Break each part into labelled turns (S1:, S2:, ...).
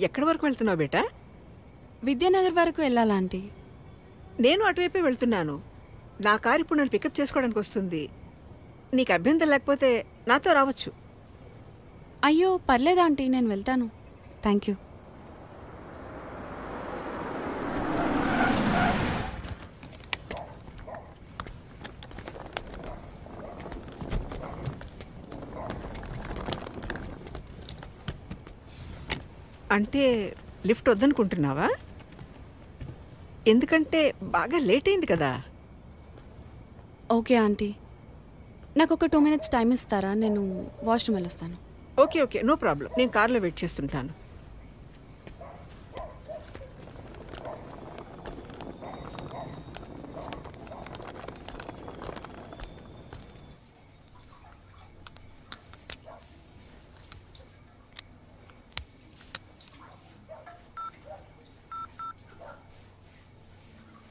S1: ఎక్కడి వరకు వెళ్తున్నావు బేటా?
S2: విద్యానగర్ వరకు వెళ్ళాలా ఆంటీ?
S1: నేను అటువైపే వెళ్తున్నాను. నా కారు ఇప్పుడు నన్ను పికప్ చేసుకోవడానికి వస్తుంది. నీకు అభ్యంతరం లేకపోతే నాతో రావచ్చు.
S2: అయ్యో పర్లేదు ఆంటీ, నేను వెళ్తాను. Thank you.
S1: అంటే లిఫ్ట్ వద్దనుకుంటున్నావా? ఎందుకంటే బాగా లేట్ అయింది కదా.
S2: ఓకే ఆంటీ, నాకు ఒక 2 minutes టైం ఇస్తారా? నేను వాష్రూమ్ వెళ్ళొస్తాను.
S1: Okay okay, no problem. నేను కార్లో వెయిట్ చేస్తుంటాను.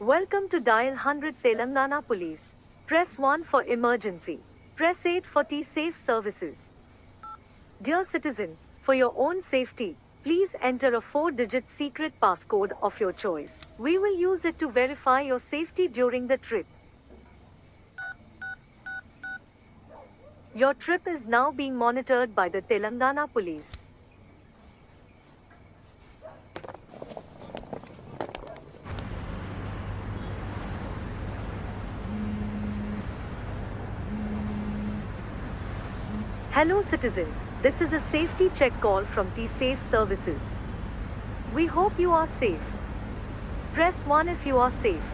S3: Welcome to Dial 100 Telangana Police. Press 1 for emergency. Press 8 for T-Safe services. Dear citizen, for your own safety, please enter a 4-digit secret passcode of your choice. We will use it to verify your safety during the trip. Your trip is now being monitored by the Telangana Police. Hello citizen, this is a safety check call from T-Safe services. We hope you are safe. Press 1 if you are safe.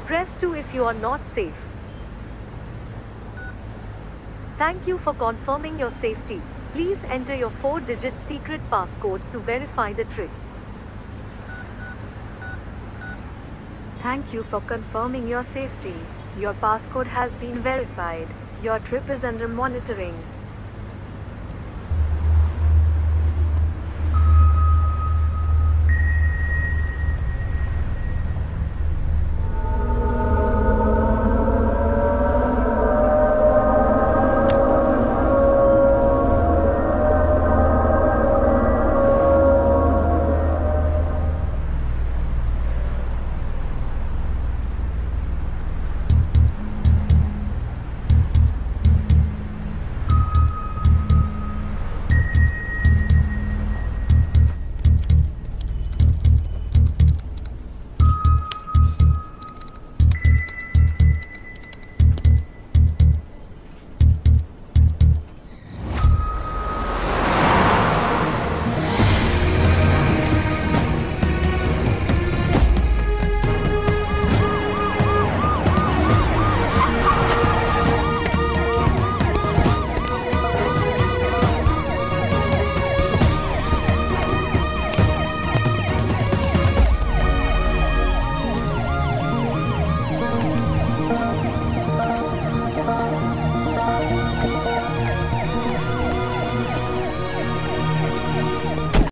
S3: Press 2 if you are not safe. Thank you for confirming your safety. Please enter your 4-digit secret passcode to verify the trip. Thank you for confirming your safety. Your passcode has been verified. Your trip is under monitoring.